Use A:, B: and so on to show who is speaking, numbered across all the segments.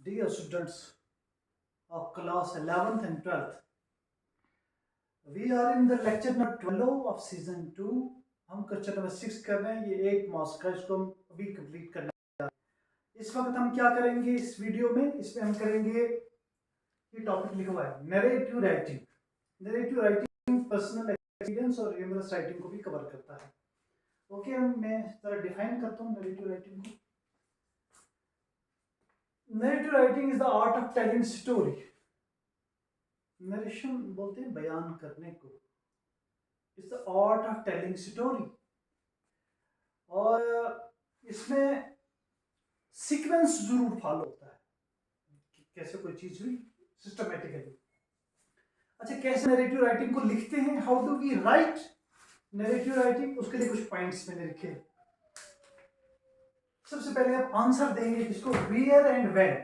A: Dear students of class 11th and 12th, we are in the lecture number 12 of season 2. हम question number 6 कर रहे हैं। ये 8 marks का, इसको हम अभी कंप्लीट करना है। इस वक्त हम क्या करेंगे इस वीडियो में, इसमें हम करेंगे, ये टॉपिक लिखा हुआ है narrative writing. Narrative writing personal experience और ह्यूमरस राइटिंग को भी कवर करता है। ओके, मैं जरा डिफाइन करता हूँ नरेटिव राइटिंग को। Narrative writing is the art of telling story. Narration बोलते हैं बयान करने को। It's the art of telling story. और इसमें सीक्वेंस जरूर फॉलो होता है कि कैसे कोई चीज हुई सिस्टमेटिकली। अच्छा, कैसे नरेटिव राइटिंग को लिखते हैं, how do we write narrative writing, उसके लिए कुछ पॉइंट्स मैंने लिखे। सबसे पहले आप आंसर देंगे किसको, where and when.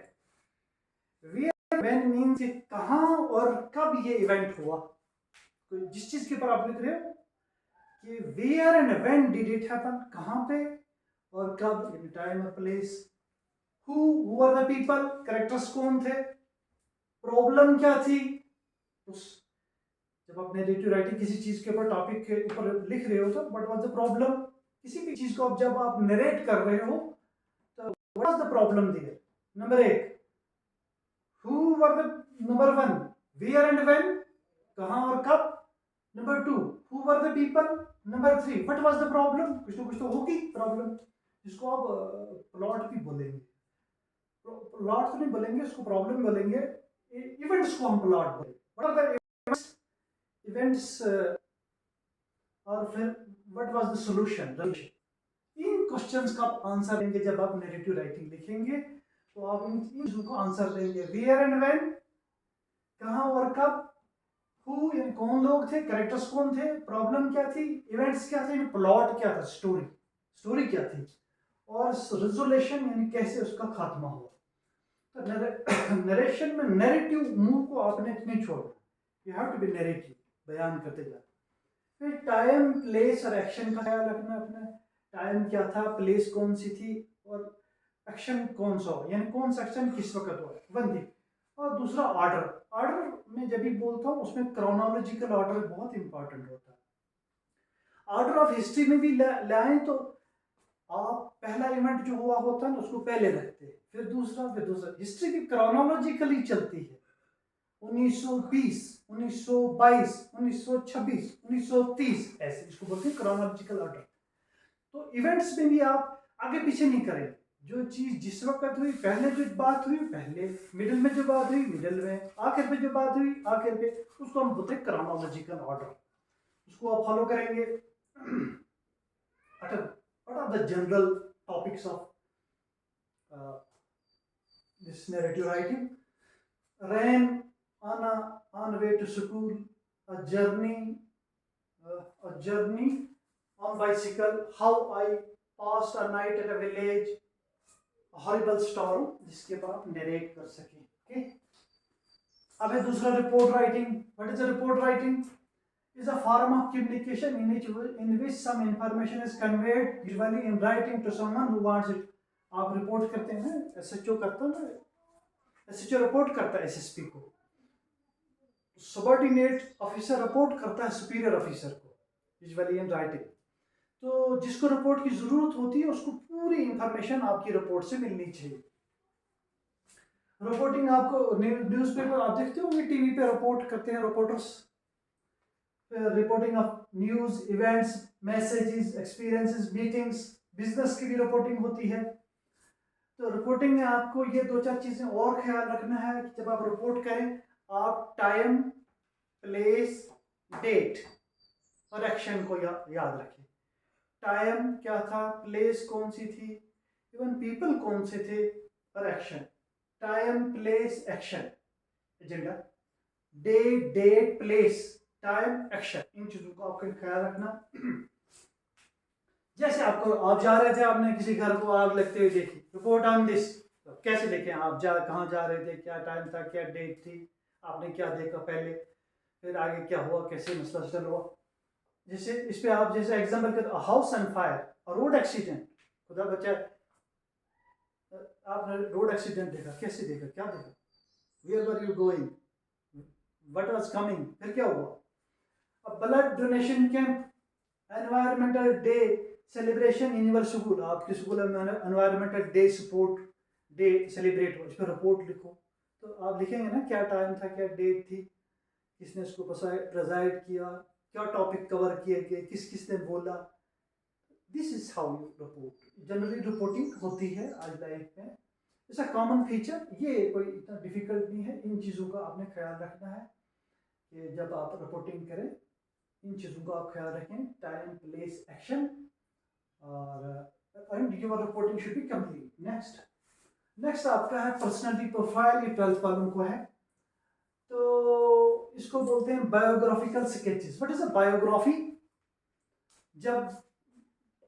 A: Where when means कहां और कब ये इवेंट हुआ। जिस चीज के ऊपर आप लिख रहे हो कि where and when did it happen, कहां पे और कब, इन टाइम और place. Who are the people, characters कौन थे। प्रॉब्लम क्या थी। उस जब आप नरेटिव राइटिंग किसी चीज के ऊपर टॉपिक के ऊपर लिख रहे हो तो व्हाट वाज द प्रॉब्लम। किसी भी चीज को जब आप नरेट कर रहे हो तो what was the problem there. Number 1 who were the, number 1 where and when, कहां और कब। Number 2 who were the people. Number 3 what was the problem. कुछ तो होगी प्रॉब्लम, जिसको आप प्लॉट भी बोलेंगे। प्लॉट तो नहीं बोलेंगे, उसको प्रॉब्लम बोलेंगे। इवेंट्स को हम प्लॉट बोलेंगे। व्हाट आर द इवेंट्स और फिर what was the solution. In questions का आप आंसर देंगे जब आप नैरेटिव राइटिंग लिखेंगे, तो आप इन चीजों को आंसर देंगे। वेयर एंड व्हेन, कहां और कब। हु यानी कौन लोग थे, कैरेक्टर्स कौन थे, प्रॉब्लम क्या थी, इवेंट्स क्या थे, प्लॉट क्या था, स्टोरी क्या थी, और रिजोल्यूशन यानी कैसे उसका खात्मा हुआ। तो नरेशन में नैरेटिव मूव को आपने नहीं छोड़ना, you have to be narrative, बयान करते जाना। फिर टाइम प्लेस और एक्शन का ख्याल रखना अपना। टाइम क्या था, प्लेस कौन सी थी, और एक्शन कौन सा हो, यानी कौन सा एक्शन किस वक्त हो, वन थिंग। और दूसरा ऑर्डर। ऑर्डर में जब भी बोलता हूँ उसमें क्रोनोलॉजिकल ऑर्डर बहुत इंपॉर्टेंट होता है। ऑर्डर ऑफ हिस्ट्री में भी लाएं तो आप पहला इवेंट जो हुआ होता है ना उसको पहले रखते हैं, फिर दूसरा। हिस्ट्री भी क्रोनोलॉजिकली चलती है। 1920, 1922, 1926, 1930, ऐसे इसको बोलते हैं क्रोनोलॉजिकल ऑर्डर। तो इवेंट्स में भी आप आगे पीछे नहीं करें। जो चीज जिस वक्त हुई, पहले जो बात हुई पहले, मिडिल में जो बात हुई मिडिल में, आखिर पे जो बात हुई आखिर पे, उसको हम बोलते हैं क्रोनोलॉजिकल ऑर्डर। उसको आप फॉलो करेंगे। what are the general topics of this narrative writing? Rain, on way to school, a journey, on bicycle, how I passed a night at a village, a horrible storm, जिसके ऊपर आप narrate कर सकें। Okay, अब है दूसरा report writing. What is a report writing? is a form of communication in which some information is conveyed usually in writing to someone who wants it. आप report करते हैं, एसएचओ करता है, एसएचओ रिपोर्ट करता है एसएसपी को, subordinate officer report करता है सुपीरियर ऑफिसर को, यूजुअली इन राइटिंग। तो जिसको रिपोर्ट की जरूरत होती है उसको पूरी इंफॉर्मेशन आपकी रिपोर्ट से मिलनी चाहिए। रिपोर्टिंग आपको न्यूज़पेपर आप देखते होंगे, टीवी पे रिपोर्ट करते हैं reporters. Reporting of news, events, messages, experiences, meetings, business की भी रिपोर्टिंग होती है। तो रिपोर्टिंग में आपको ये 2-4 चीजें और ख्याल रखना है कि जब आप रिपोर्ट करें आप टाइम, प्लेस, डेट और एक्शन को याद रखें। टाइम क्या था, प्लेस कौन सी थी, इवन पीपल कौन से थे, और action. Time, place, action, agenda, date, place, time, action, इन चीजों को आपका ख्याल रखना। जैसे आप जा रहे थे, आपने किसी घर को आग लगते हुए देखी, रिपोर्ट ऑन दिस। तो कैसे देखें आप, कहाँ जा रहे थे, क्या टाइम था, क्या डेट थी, आपने क्या देखा पहले, फिर आगे क्या हुआ, कैसे मसला सेटल हुआ। जैसे इस पे आप जैसे एग्जाम्पल के, house on fire, road accident, खुदा बचाए, आपने रोड एक्सीडेंट देखा, कैसे देखा, क्या देखा, where were you going, what was coming, फिर क्या हुआ। अब blood donation camp, environmental day celebration in your school, आपके स्कूल में environmental day support day celebrate हो, इस पर रिपोर्ट लिखो। तो आप लिखेंगे ना क्या टाइम था, क्या डेट थी, किसने इसको प्रेजाइड किया, क्या टॉपिक कवर किए गए, किस किस ने बोला। This is how you report. Generally reporting होती है आज लाइफ में, इट्स अ कॉमन फीचर, ये कोई इतना डिफिकल्ट नहीं है। इन चीज़ों का आपने ख्याल रखना है कि जब आप रिपोर्टिंग करें इन चीज़ों का आप ख्याल रखें, टाइम प्लेस एक्शन, और your reporting should be complete. Next आपका है पर्सनालिटी प्रोफाइल, ये 12th वालों को है। तो इसको बोलते हैं biographical sketches. What is a biography? जब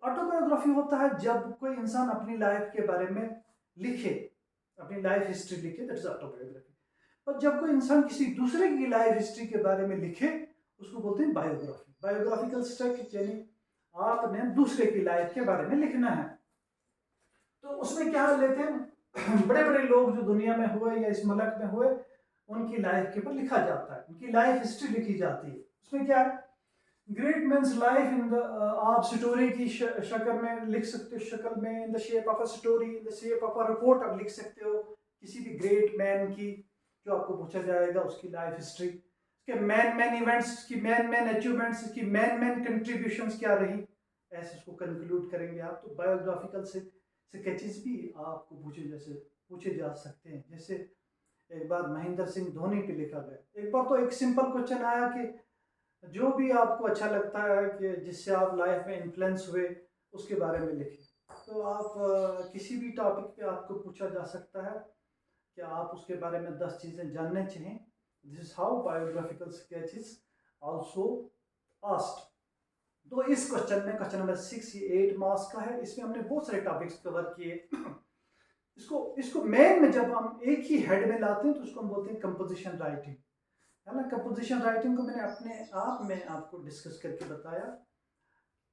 A: ऑटोबायोग्राफी होता है जब कोई इंसान अपनी लाइफ के बारे में लिखे, अपनी लाइफ हिस्ट्री लिखे, दैट इज ऑटोबायोग्राफी। और जब कोई इंसान किसी दूसरे की लाइफ हिस्ट्री के बारे में लिखे उसको बोलते हैं बायोग्राफी। बायोग्राफिकल स्केच यानी आपने दूसरे की लाइफ के बारे में लिखना है। तो उसमें क्या लेते हैं, बड़े बड़े लोग जो दुनिया में हुए या इस मुल्क में हुए उनकी लाइफ के ऊपर लिखा जाता है, उनकी लाइफ हिस्ट्री लिखी जाती है। उसमें क्या है, great man's life in the, आप स्टोरी की शक्ल में लिख सकते हो, शक्ल में, in the shape of a story, in the shape of a report आप लिख सकते हो किसी भी ग्रेट मैन की, जो आपको पूछा जाएगा उसकी लाइफ हिस्ट्री, उसके मैन इवेंट्स की, मैन अचीवमेंट्स की, मैन कंट्रीब्यूशंस क्या रही, ऐसे उसको कंक्लूड करेंगे आप। तो बायोग्राफिकल से स्केचेस भी आपको पूछे जा सकते हैं। जैसे एक बार महेंद्र सिंह धोनी पे लिखा गया। एक बार तो एक सिंपल क्वेश्चन आया कि जो भी आपको अच्छा लगता है कि जिससे आप लाइफ में इन्फ्लुएंस हुए उसके बारे में लिखें। तो आप किसी भी टॉपिक पे आपको पूछा जा सकता है कि आप उसके बारे में 10 चीज़ें जानना चाहें। This is how biographical sketch is also asked. तो इस क्वेश्चन में क्वेश्चन नंबर 6 ये 8 मार्क्स का है। इसमें हमने बहुत सारे टॉपिक्स कवर किए। इसको मेन में जब हम एक ही हेड में लाते हैं तो उसको हम बोलते हैं कंपोजिशन राइटिंग, है ना। कंपोजिशन राइटिंग को मैंने अपने आप में आपको डिस्कस करके बताया।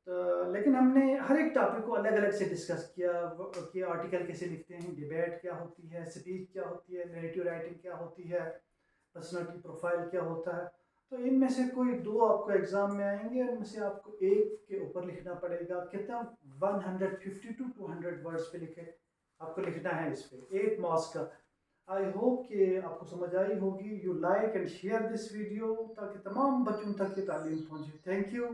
A: तो लेकिन हमने हर एक टॉपिक को अलग अलग से डिस्कस किया कि आर्टिकल कैसे लिखते हैं, डिबेट क्या होती है, स्पीच क्या होती है, नैरेटिव राइटिंग क्या होती है, पर्सनालिटी प्रोफाइल क्या होता है। तो इनमें से कोई 2 आपको एग्जाम में आएंगे, उनमें से आपको एक के ऊपर लिखना पड़ेगा। कितना 150 टू 200 वर्ड्स पे लिखे आपको लिखना है इस पे 8 मार्क्स का। आई होप कि आपको समझ आई होगी। You like and share this video ताकि तमाम बच्चों तक ये तालीम पहुँचे। Thank you.